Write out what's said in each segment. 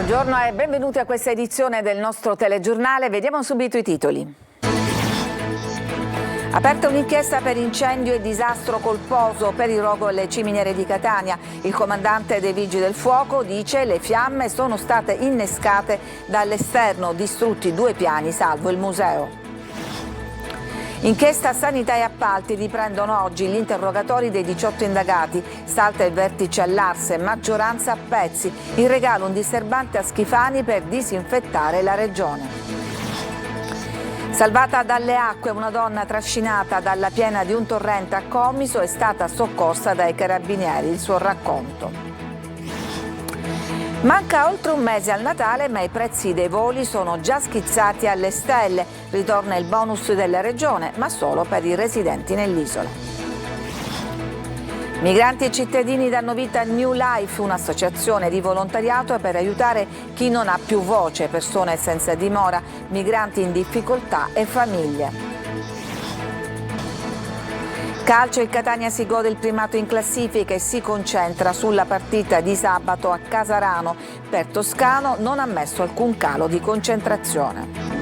Buongiorno e benvenuti a questa edizione del nostro telegiornale. Vediamo subito i titoli. Aperta un'inchiesta per incendio e disastro colposo per il rogo alle ciminiere di Catania. Il comandante dei Vigili del Fuoco dice le fiamme sono state innescate dall'esterno, distrutti 2 piani, salvo il museo. Inchiesta sanità e appalti, riprendono oggi gli interrogatori dei 18 indagati. Salta il vertice all'Ars, maggioranza a pezzi. In regalo un diserbante a Schifani per disinfettare la regione. Salvata dalle acque, una donna trascinata dalla piena di un torrente a Comiso è stata soccorsa dai carabinieri. Il suo racconto. Manca oltre un mese al Natale, ma i prezzi dei voli sono già schizzati alle stelle. Ritorna il bonus della regione, ma solo per i residenti nell'isola. Migranti e cittadini danno vita a New Life, un'associazione di volontariato per aiutare chi non ha più voce, persone senza dimora, migranti in difficoltà e famiglie. Calcio, il Catania si gode il primato in classifica e si concentra sulla partita di sabato a Casarano. Per Toscano non ha messo alcun calo di concentrazione.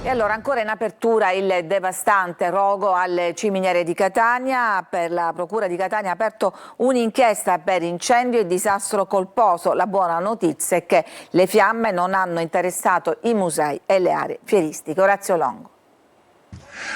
E allora ancora in apertura il devastante rogo alle ciminiere di Catania. Per la Procura di Catania ha aperto un'inchiesta per incendio e disastro colposo. La buona notizia è che le fiamme non hanno interessato i musei e le aree fieristiche. Orazio Longo.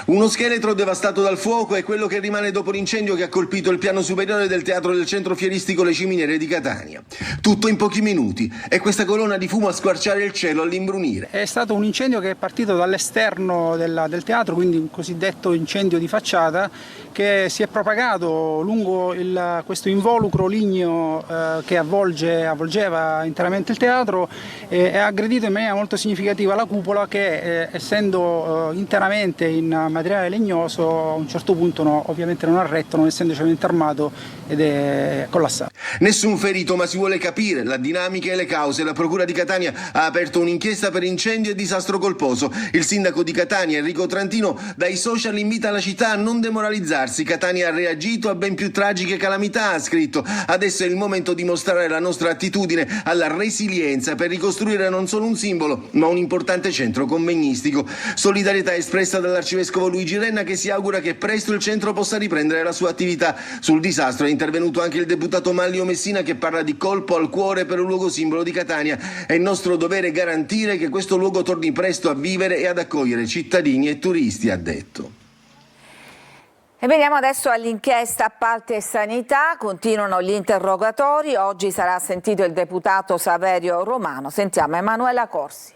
Uno scheletro devastato dal fuoco è quello che rimane dopo l'incendio che ha colpito il piano superiore del teatro del centro fieristico Le Ciminiere di Catania. Tutto in pochi minuti e questa colonna di fumo a squarciare il cielo, all'imbrunire. È stato un incendio che è partito dall'esterno del teatro, quindi un cosiddetto incendio di facciata, che si è propagato lungo questo involucro ligneo che avvolgeva interamente il teatro e ha aggredito in maniera molto significativa la cupola che, essendo interamente in materiale legnoso, a un certo punto ovviamente non ha retto, non essendo cemento armato, ed è collassato. Nessun ferito, ma si vuole capire la dinamica e le cause. La Procura di Catania ha aperto un'inchiesta per incendio e disastro colposo. Il sindaco di Catania, Enrico Trantino, dai social invita la città a non demoralizzarsi. Catania ha reagito a ben più tragiche calamità, ha scritto. Adesso è il momento di mostrare la nostra attitudine alla resilienza per ricostruire non solo un simbolo, ma un importante centro convegnistico. Solidarietà espressa dall'arcivescovo Luigi Renna, che si augura che presto il centro possa riprendere la sua attività. Sul disastro è intervenuto anche il deputato Manlio Messina, che parla di colpo al cuore per un luogo simbolo di Catania. È il nostro dovere garantire che questo luogo torni presto a vivere e ad accogliere cittadini e turisti, ha detto. E veniamo adesso all'inchiesta appalti e sanità. Continuano gli interrogatori. Oggi sarà sentito il deputato Saverio Romano. Sentiamo Emanuela Corsi.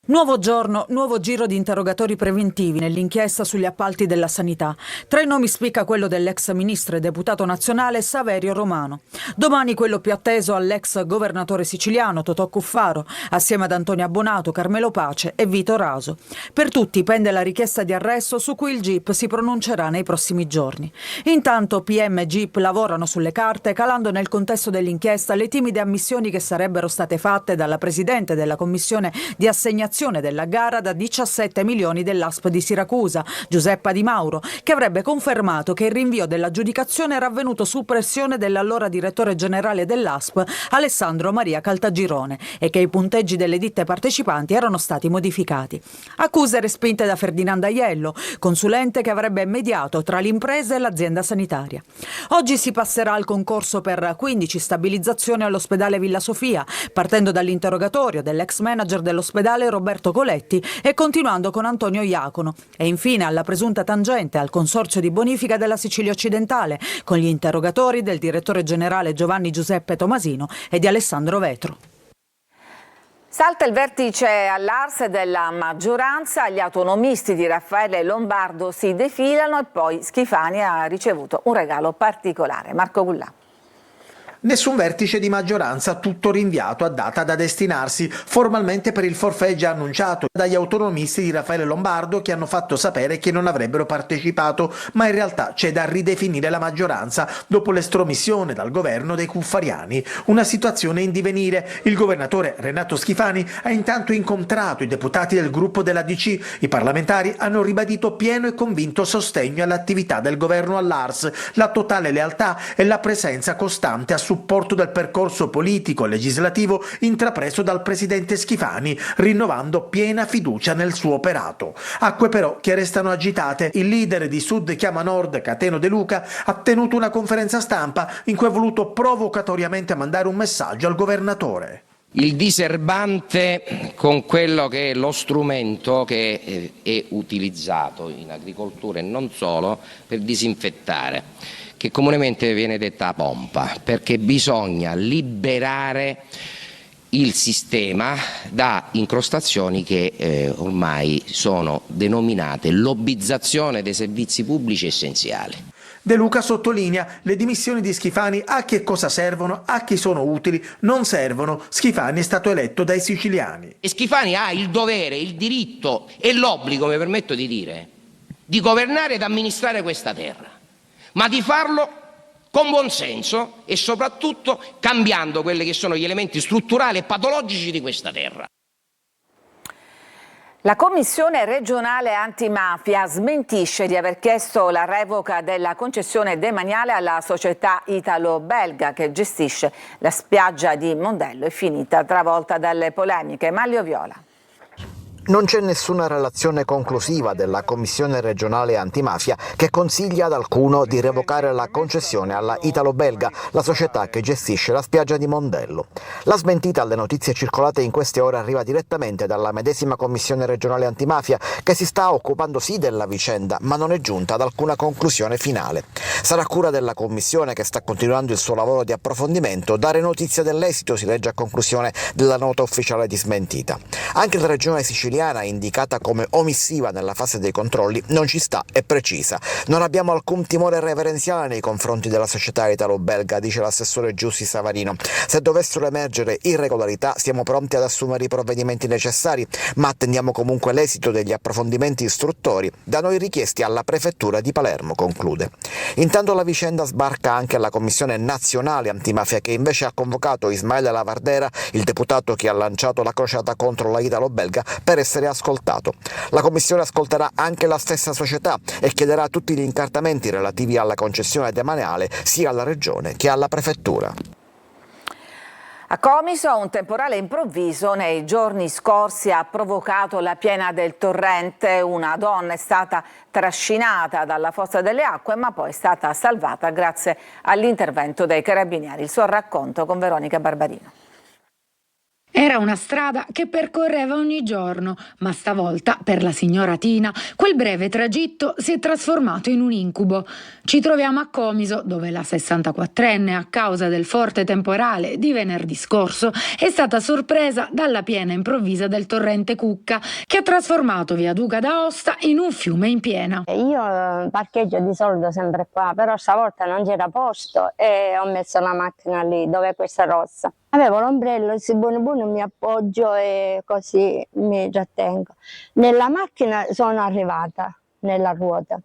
Nuovo giorno, nuovo giro di interrogatori preventivi nell'inchiesta sugli appalti della sanità. Tra i nomi spicca quello dell'ex ministro e deputato nazionale Saverio Romano. Domani quello più atteso all'ex governatore siciliano Totò Cuffaro, assieme ad Antonio Abbonato, Carmelo Pace e Vito Raso. Per tutti pende la richiesta di arresto su cui il GIP si pronuncerà nei prossimi giorni. Intanto PM e GIP lavorano sulle carte, calando nel contesto dell'inchiesta le timide ammissioni che sarebbero state fatte dalla presidente della commissione di assegnazione della gara da 17 milioni dell'ASP di Siracusa, Giuseppa Di Mauro, che avrebbe confermato che il rinvio dell'aggiudicazione era avvenuto su pressione dell'allora direttore generale dell'ASP, Alessandro Maria Caltagirone, e che i punteggi delle ditte partecipanti erano stati modificati. Accuse respinte da Ferdinando Aiello, consulente che avrebbe mediato tra l'impresa e l'azienda sanitaria. Oggi si passerà al concorso per 15 stabilizzazioni all'ospedale Villa Sofia, partendo dall'interrogatorio dell'ex manager dell'ospedale Roberto Coletti e continuando con Antonio Iacono, e infine alla presunta tangente al consorzio di bonifica della Sicilia occidentale, con gli interrogatori del direttore generale Giovanni Giuseppe Tomasino e di Alessandro Vetro. Salta il vertice all'Ars della maggioranza, gli autonomisti di Raffaele Lombardo si defilano e poi Schifani ha ricevuto un regalo particolare. Marco Gullà. Nessun vertice di maggioranza, tutto rinviato a data da destinarsi, formalmente per il forfait già annunciato dagli autonomisti di Raffaele Lombardo, che hanno fatto sapere che non avrebbero partecipato, ma in realtà c'è da ridefinire la maggioranza dopo l'estromissione dal governo dei Cuffariani. Una situazione in divenire. Il governatore Renato Schifani ha intanto incontrato i deputati del gruppo della DC. I parlamentari hanno ribadito pieno e convinto sostegno all'attività del governo all'Ars, la totale lealtà e la presenza costante a supporto del percorso politico e legislativo intrapreso dal presidente Schifani, rinnovando piena fiducia nel suo operato. Acque però che restano agitate. Il leader di Sud Chiama Nord, Cateno De Luca, ha tenuto una conferenza stampa in cui ha voluto provocatoriamente mandare un messaggio al governatore. Il diserbante con quello che è lo strumento che è utilizzato in agricoltura e non solo per disinfettare, che comunemente viene detta pompa, perché bisogna liberare il sistema da incrostazioni che ormai sono denominate lobbizzazione dei servizi pubblici essenziali. De Luca sottolinea: le dimissioni di Schifani a che cosa servono, a chi sono utili, non servono. Schifani è stato eletto dai siciliani. E Schifani ha il dovere, il diritto e l'obbligo, mi permetto di dire, di governare ed amministrare questa terra, ma di farlo con buonsenso e soprattutto cambiando quelli che sono gli elementi strutturali e patologici di questa terra. La Commissione regionale antimafia smentisce di aver chiesto la revoca della concessione demaniale alla società italo-belga che gestisce la spiaggia di Mondello. È finita travolta dalle polemiche. Manlio Viola. Non c'è nessuna relazione conclusiva della Commissione regionale antimafia che consiglia ad alcuno di revocare la concessione alla italo-belga, la società che gestisce la spiaggia di Mondello. La smentita alle notizie circolate in queste ore arriva direttamente dalla medesima Commissione regionale antimafia, che si sta occupando sì della vicenda, ma non è giunta ad alcuna conclusione finale. Sarà cura della Commissione, che sta continuando il suo lavoro di approfondimento, dare notizia dell'esito, si legge a conclusione della nota ufficiale di smentita. Anche la regione siciliana, indicata come omissiva nella fase dei controlli, non ci sta e precisa: non abbiamo alcun timore reverenziale nei confronti della società italo-belga, dice l'assessore Giussi Savarino. Se dovessero emergere irregolarità siamo pronti ad assumere i provvedimenti necessari, ma attendiamo comunque l'esito degli approfondimenti istruttori da noi richiesti alla prefettura di Palermo, conclude. Intanto la vicenda sbarca anche alla Commissione nazionale antimafia, che invece ha convocato Ismaele Lavardera, il deputato che ha lanciato la crociata contro la italo-belga, per essere ascoltato. La Commissione ascolterà anche la stessa società e chiederà tutti gli incartamenti relativi alla concessione demaniale sia alla Regione che alla Prefettura. A Comiso un temporale improvviso nei giorni scorsi ha provocato la piena del torrente. Una donna è stata trascinata dalla fossa delle acque, ma poi è stata salvata grazie all'intervento dei carabinieri. Il suo racconto con Veronica Barbarino. Era una strada che percorreva ogni giorno, ma stavolta, per la signora Tina, quel breve tragitto si è trasformato in un incubo. Ci troviamo a Comiso, dove la 64enne, a causa del forte temporale di venerdì scorso, è stata sorpresa dalla piena improvvisa del torrente Cucca, che ha trasformato via Duca d'Aosta in un fiume in piena. Io parcheggio di solito sempre qua, però stavolta non c'era posto e ho messo la macchina lì, dove è questa rossa. Avevo l'ombrello, si buono mi appoggio e così mi trattengo. Nella macchina sono arrivata, nella ruota.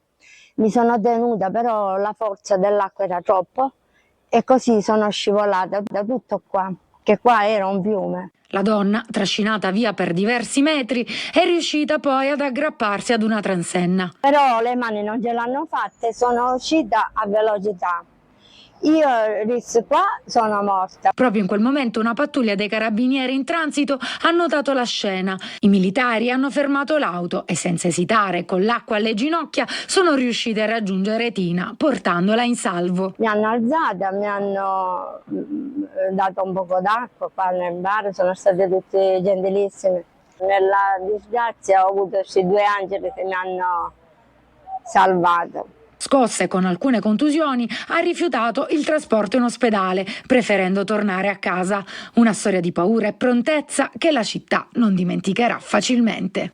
Mi sono tenuta, però la forza dell'acqua era troppo e così sono scivolata da tutto qua, che qua era un fiume. La donna, trascinata via per diversi metri, è riuscita poi ad aggrapparsi ad una transenna. Però le mani non ce l'hanno fatte, sono uscita a velocità. Io risco qua, sono morta. Proprio in quel momento una pattuglia dei carabinieri in transito ha notato la scena. I militari hanno fermato l'auto e senza esitare, con l'acqua alle ginocchia, sono riusciti a raggiungere Tina, portandola in salvo. Mi hanno alzata, mi hanno dato un poco d'acqua qua nel bar, sono state tutte gentilissime. Nella disgrazia ho avuto questi due angeli che mi hanno salvato. Scossa e con alcune contusioni, ha rifiutato il trasporto in ospedale, preferendo tornare a casa. Una storia di paura e prontezza che la città non dimenticherà facilmente.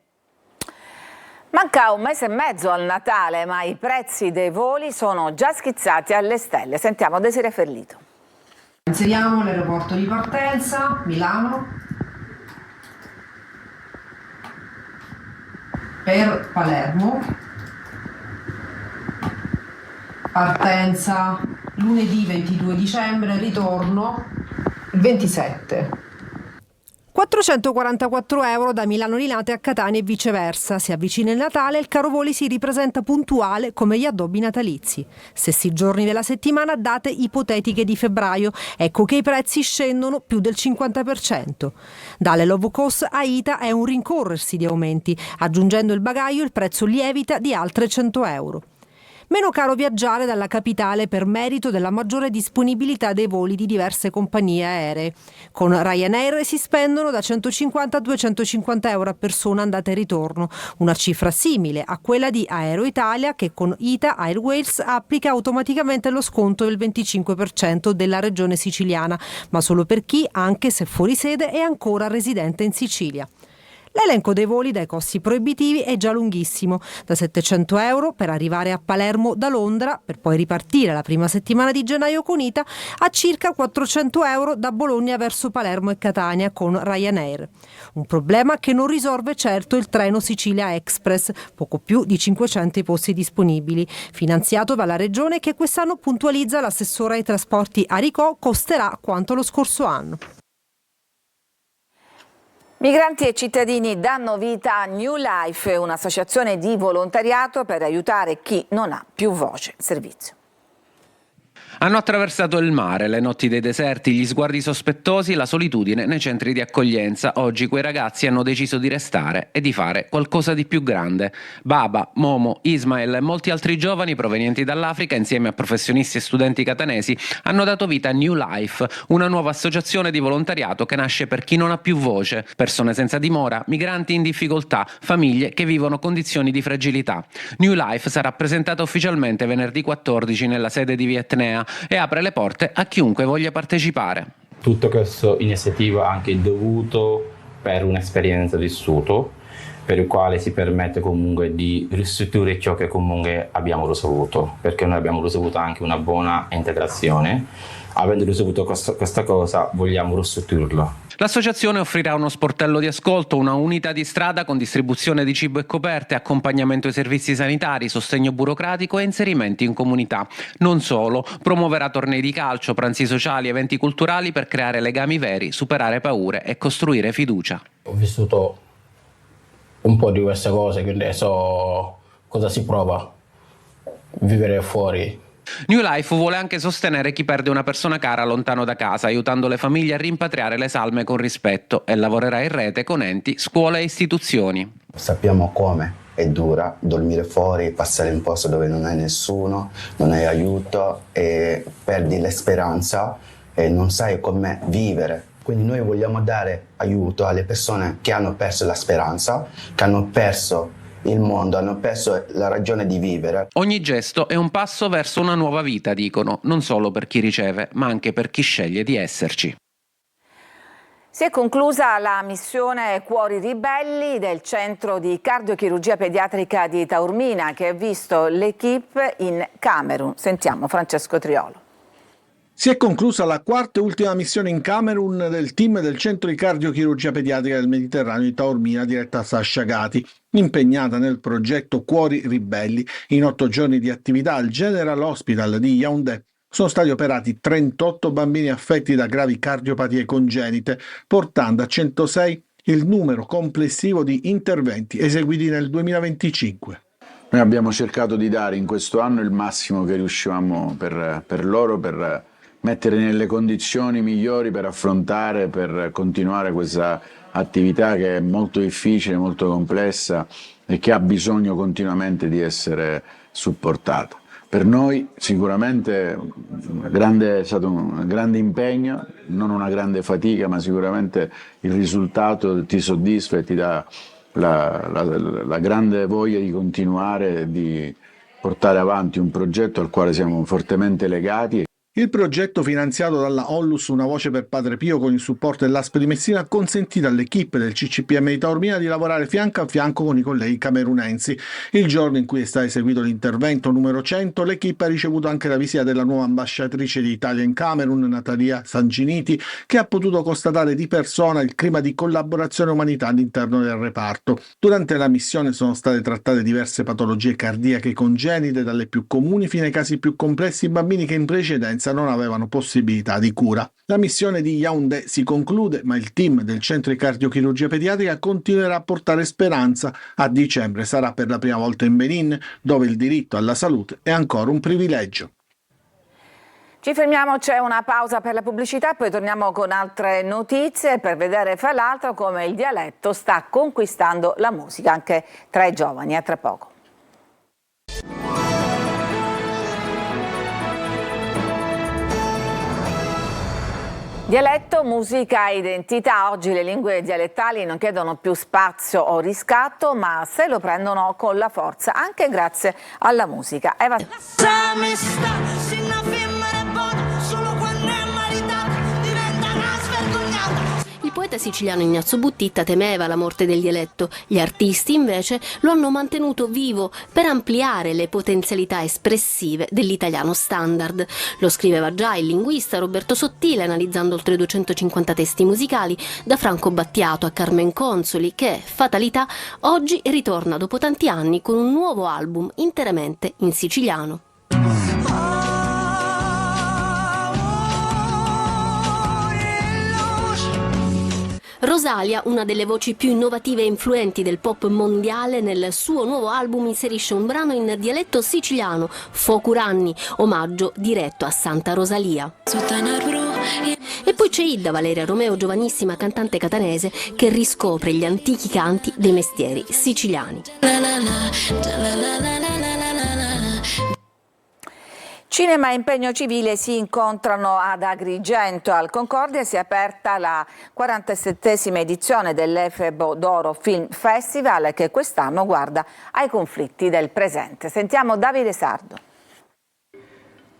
Manca un mese e mezzo al Natale, ma i prezzi dei voli sono già schizzati alle stelle. Sentiamo Desiree Ferlito. Inseriamo l'aeroporto di partenza, Milano, per Palermo, partenza lunedì 22 dicembre, ritorno il 27. 444 euro da Milano Linate a Catania e viceversa. Si avvicina il Natale e il caro voli si ripresenta puntuale come gli addobbi natalizi. Stessi giorni della settimana, date ipotetiche di febbraio. Ecco che i prezzi scendono più del 50%. Dalle low cost a ITA è un rincorrersi di aumenti. Aggiungendo il bagaglio il prezzo lievita di altre 100 euro. Meno caro viaggiare dalla capitale per merito della maggiore disponibilità dei voli di diverse compagnie aeree. Con Ryanair si spendono da 150 a 250 euro a persona andata e ritorno, una cifra simile a quella di Aero Italia che con ITA Airways applica automaticamente lo sconto del 25% della regione siciliana, ma solo per chi, anche se fuori sede, è ancora residente in Sicilia. L'elenco dei voli dai costi proibitivi è già lunghissimo, da 700 euro per arrivare a Palermo da Londra, per poi ripartire la prima settimana di gennaio con ITA, a circa 400 euro da Bologna verso Palermo e Catania con Ryanair. Un problema che non risolve certo il treno Sicilia Express, poco più di 500 i posti disponibili, finanziato dalla regione che quest'anno, puntualizza l'assessore ai trasporti Aricò, costerà quanto lo scorso anno. Migranti e cittadini danno vita a New Life, un'associazione di volontariato per aiutare chi non ha più voce. Servizio. Hanno attraversato il mare, le notti dei deserti, gli sguardi sospettosi, la solitudine nei centri di accoglienza. Oggi quei ragazzi hanno deciso di restare e di fare qualcosa di più grande. Baba, Momo, Ismael e molti altri giovani provenienti dall'Africa, insieme a professionisti e studenti catanesi, hanno dato vita a New Life, una nuova associazione di volontariato che nasce per chi non ha più voce, persone senza dimora, migranti in difficoltà, famiglie che vivono condizioni di fragilità. New Life sarà presentata ufficialmente venerdì 14 nella sede di Vietnea e apre le porte a chiunque voglia partecipare. Tutta questa iniziativa è anche dovuto per un'esperienza vissuta, per il quale si permette comunque di restituire ciò che comunque abbiamo ricevuto, perché noi abbiamo ricevuto anche una buona integrazione. Avendo ricevuto questa cosa vogliamo restituirla. L'associazione offrirà uno sportello di ascolto, una unità di strada con distribuzione di cibo e coperte, accompagnamento ai servizi sanitari, sostegno burocratico e inserimenti in comunità. Non solo, promuoverà tornei di calcio, pranzi sociali, eventi culturali per creare legami veri, superare paure e costruire fiducia. Ho vissuto un po' di queste cose, quindi so cosa si prova a vivere fuori. New Life vuole anche sostenere chi perde una persona cara lontano da casa, aiutando le famiglie a rimpatriare le salme con rispetto, e lavorerà in rete con enti, scuole e istituzioni. Sappiamo come è dura dormire fuori, passare in un posto dove non hai nessuno, non hai aiuto e perdi la speranza e non sai come vivere. Quindi noi vogliamo dare aiuto alle persone che hanno perso la speranza, che hanno perso il mondo, hanno perso la ragione di vivere. Ogni gesto è un passo verso una nuova vita, dicono, non solo per chi riceve, ma anche per chi sceglie di esserci. Si è conclusa la missione Cuori Ribelli del Centro di Cardiochirurgia Pediatrica di Taormina, che ha visto l'equipe in Camerun. Sentiamo Francesco Triolo. Si è conclusa la quarta e ultima missione in Camerun del team del Centro di Cardiochirurgia Pediatrica del Mediterraneo di Taormina, diretta a Sasha Gati, impegnata nel progetto Cuori Ribelli. In 8 giorni di attività al General Hospital di Yaoundé sono stati operati 38 bambini affetti da gravi cardiopatie congenite, portando a 106 il numero complessivo di interventi eseguiti nel 2025. Noi abbiamo cercato di dare in questo anno il massimo che riuscivamo per loro, per mettere nelle condizioni migliori per affrontare, per continuare questa attività che è molto difficile, molto complessa e che ha bisogno continuamente di essere supportata. Per noi sicuramente è stato un grande impegno, non una grande fatica, ma sicuramente il risultato ti soddisfa e ti dà la grande voglia di continuare e di portare avanti un progetto al quale siamo fortemente legati. Il progetto finanziato dalla Onlus Una Voce per Padre Pio con il supporto dell'ASP di Messina ha consentito all'equipe del CCPM di Taormina di lavorare fianco a fianco con i colleghi camerunensi. Il giorno in cui è stato eseguito l'intervento numero 100, l'equipe ha ricevuto anche la visita della nuova ambasciatrice d'Italia in Camerun, Natalia Sanginiti, che ha potuto constatare di persona il clima di collaborazione e umanità all'interno del reparto. Durante la missione sono state trattate diverse patologie cardiache congenite, dalle più comuni fino ai casi più complessi, bambini che in precedenza non avevano possibilità di cura. La missione di Yaoundé si conclude, ma il team del centro di cardiochirurgia pediatrica continuerà a portare speranza. A dicembre sarà per la prima volta in Benin, dove il diritto alla salute è ancora un privilegio. Ci fermiamo, c'è una pausa per la pubblicità e poi torniamo con altre notizie per vedere fra l'altro come il dialetto sta conquistando la musica anche tra i giovani. A tra poco. Dialetto, musica e identità. Oggi le lingue dialettali non chiedono più spazio o riscatto, ma se lo prendono con la forza, anche grazie alla musica. Eva... Il poeta siciliano Ignazio Buttitta temeva la morte del dialetto. Gli artisti invece lo hanno mantenuto vivo per ampliare le potenzialità espressive dell'italiano standard. Lo scriveva già il linguista Roberto Sottile analizzando oltre 250 testi musicali, da Franco Battiato a Carmen Consoli, che, fatalità, oggi ritorna dopo tanti anni con un nuovo album interamente in siciliano. Rosalia, una delle voci più innovative e influenti del pop mondiale, nel suo nuovo album inserisce un brano in dialetto siciliano, Focuranni, omaggio diretto a Santa Rosalia. E poi c'è Idda Valeria Romeo, giovanissima cantante catanese, che riscopre gli antichi canti dei mestieri siciliani. Cinema e impegno civile si incontrano ad Agrigento. Al Concordia si è aperta la 47esima edizione dell'Efebo d'Oro Film Festival, che quest'anno guarda ai conflitti del presente. Sentiamo Davide Sardo.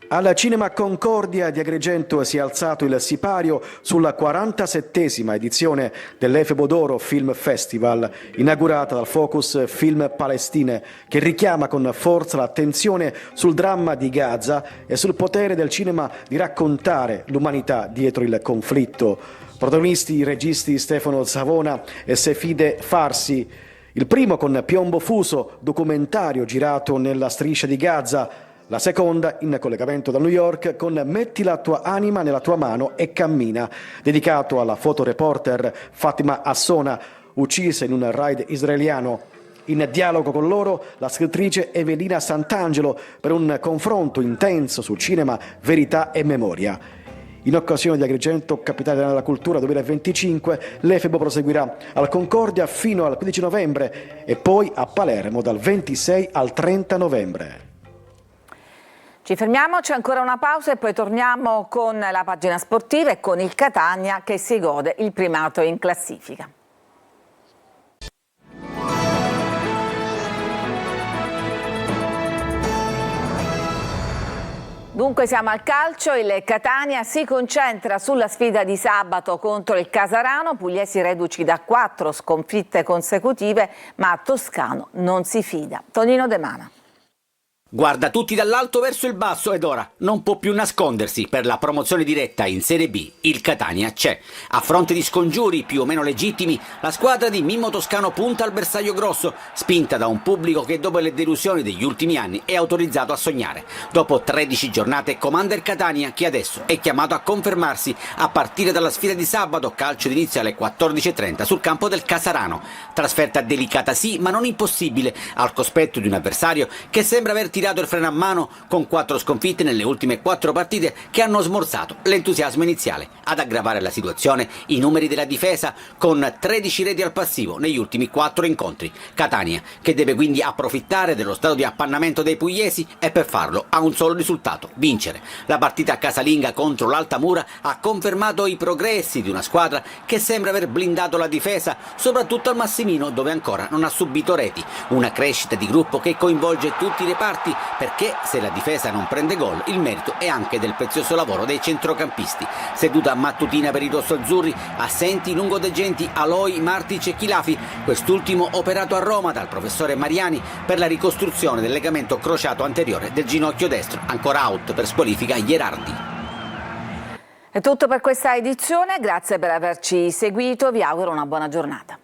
Al Cinema Concordia di Agrigento si è alzato il sipario sulla 47esima edizione dell'Efebo d'Oro Film Festival, inaugurata dal Focus Film Palestine, che richiama con forza l'attenzione sul dramma di Gaza e sul potere del cinema di raccontare l'umanità dietro il conflitto. Protagonisti i registi Stefano Savona e Sefide Farsi. Il primo con Piombo Fuso, documentario girato nella striscia di Gaza. La seconda in collegamento da New York con Metti la tua anima nella tua mano e cammina, dedicato alla fotoreporter Fatima Assona, uccisa in un raid israeliano. In dialogo con loro la scrittrice Evelina Sant'Angelo per un confronto intenso su cinema, verità e memoria. In occasione di Agrigento, Capitale della Cultura 2025, l'Efebo proseguirà al Concordia fino al 15 novembre e poi a Palermo dal 26 al 30 novembre. Ci fermiamo, c'è ancora una pausa e poi torniamo con la pagina sportiva e con il Catania che si gode il primato in classifica. Dunque siamo al calcio, il Catania si concentra sulla sfida di sabato contro il Casarano, pugliesi reduci da 4 sconfitte consecutive, ma Toscano non si fida. Tonino De Mana. Guarda tutti dall'alto verso il basso ed ora non può più nascondersi. Per la promozione diretta in Serie B il Catania c'è. A fronte di scongiuri più o meno legittimi, la squadra di Mimmo Toscano punta al bersaglio grosso, spinta da un pubblico che dopo le delusioni degli ultimi anni è autorizzato a sognare. Dopo 13 giornate comanda il Catania, che adesso è chiamato a confermarsi a partire dalla sfida di sabato, calcio d'inizio alle 14:30 sul campo del Casarano. Trasferta delicata sì, ma non impossibile, al cospetto di un avversario che sembra aver tirato il freno a mano con 4 sconfitte nelle ultime 4 partite che hanno smorzato l'entusiasmo iniziale. Ad aggravare la situazione i numeri della difesa, con 13 reti al passivo negli ultimi 4 incontri. Catania che deve quindi approfittare dello stato di appannamento dei pugliesi e per farlo ha un solo risultato: vincere. La partita casalinga contro l'Altamura ha confermato i progressi di una squadra che sembra aver blindato la difesa, soprattutto al Massimino, dove ancora non ha subito reti. Una crescita di gruppo che coinvolge tutti i reparti perché se la difesa non prende gol il merito è anche del prezioso lavoro dei centrocampisti. Seduta mattutina per i rossoazzurri, assenti lungodeggenti Aloi, Martic e Chilafi, quest'ultimo operato a Roma dal professore Mariani per la ricostruzione del legamento crociato anteriore del ginocchio destro, ancora out per squalifica Gherardi. È tutto per questa edizione, grazie per averci seguito, vi auguro una buona giornata.